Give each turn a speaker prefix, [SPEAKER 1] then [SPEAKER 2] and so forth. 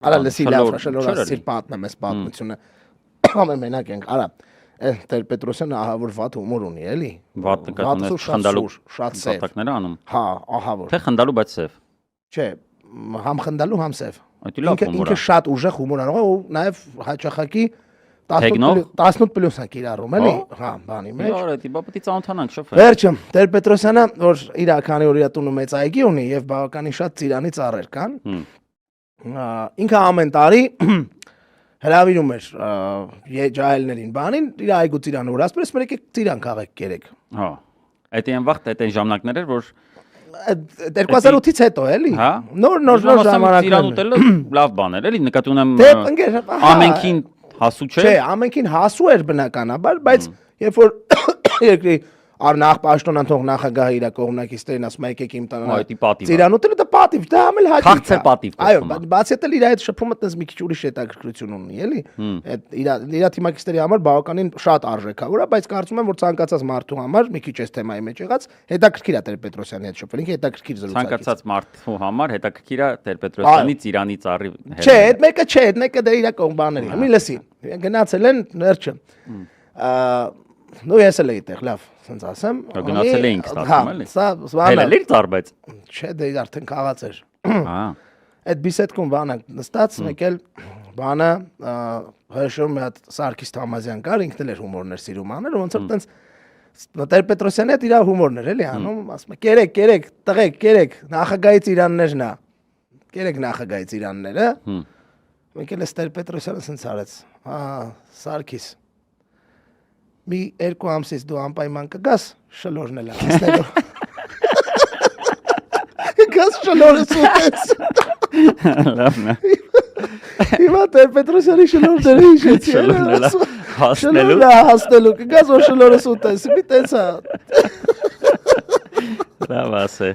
[SPEAKER 1] Արա լսի լավ շնորհ ասիր պատմեմ այս պատմությունը ամեն մենակ ենք արա Տեր Պետրոսյանը ահա որ վատ հումոր ունի էլի
[SPEAKER 2] Վատ նկատունես խնդալու
[SPEAKER 1] շատ սև
[SPEAKER 2] Պատակները անում
[SPEAKER 1] Հա ահա որ
[SPEAKER 2] Թե խնդալու բայց սև
[SPEAKER 1] Չէ համ խնդալու համ սև
[SPEAKER 2] Ինքը
[SPEAKER 1] շատ ուժեղ հումոր անում ու նաև հաճախակի 18 պլյուսն է կիրառում էլի հա բանի մեջ
[SPEAKER 2] Այո դա պետք է ծանոթանանք շոֆեր
[SPEAKER 1] Վերջը Տեր Պետրոսյանը որ իր քանի որ իր տունը մեծ այգի ունի եւ բավականին շատ ծիրանի ծառեր կան ինքը ամեն տարի հրավիրում էր ջահելներին բանին իր այգու ծիրանը որ ասում էր եկեք ծիրան քաղեք կերեք
[SPEAKER 2] հա այդ այն վաղ այդ ժամանակներ էր որ
[SPEAKER 1] 2008-ից հետո էլի նոր ժամանակներ
[SPEAKER 2] ծիրան ուտելը լավ բան էր էլի նկատի ունեմ ամենքին հասու չէ
[SPEAKER 1] Չէ ամենքին հասու էր բնականաբար բայց երբ որ երկրի Արնախ պաշտոնան թող նախագահը իր կողմնակիցներին ասում է եկեք իմ տանը ծիրան ուտելը դա պատիվ դա ամել հաճի
[SPEAKER 2] Քաղցր պատիվ
[SPEAKER 1] Այո բացի այդ իր այդ շփումը տես մի քիչ ուրիշ հետաքրքրություն ունի էլի այդ իր թիմակիցների համար բավականին շատ արժեքավոր է բայց կարծում եմ որ ցանկացած մարդու համար մի քիչ այս թեմայի մեջ եղած հետաքրքիր է Տեր Պետրոսյանի հետ շփվել ինքը հետաքրքիր զրուցակից
[SPEAKER 2] Ցանկացած մարդու համար հետաքրքիր է Տեր Պետրոսյանի ծիրանի ծառի
[SPEAKER 1] Չէ այդ մեկը դե իր կողմ բաների մի լսի գնացել են ներչը Նույն ես էլ էի տեղ, լավ, ասենց ասեմ։
[SPEAKER 2] Գնացել էինք ստացում էլի։ Հելել էր ծառ բայց։
[SPEAKER 1] Չէ, դե արդեն քաղաց էր։
[SPEAKER 2] Հա։
[SPEAKER 1] Այդ բիսեդքում բանը նստած, մեկ էլ բանը հրաշում մի հատ Սարգիս Թամազյան կար, ինքն էլ էր հումորներ սիրում անել, ոնց որ տենց Տեր Պետրոսյանի հետ իր հումորներ էլի անում, ասում է՝ «Կերեք, տղեկ, կերեք, նախագահի ծիրաններն է»։ Կերեք նախագահի ծիրանները։ Մեկ էլ Տեր Պետրոսյանը ասենց արեց։ Հա, Սարգիս մի 2 ամսից դու անպայման կգաս շլորն էլ հասնելու Կգաս շլորը սուտես
[SPEAKER 2] Լավն է
[SPEAKER 1] Հիմա Տեր Պետրոսյանի շլորները հիշեցի Շլորն է հասնելու կգաս որ շլորը սուտես մի տենց է
[SPEAKER 2] Լավ ասե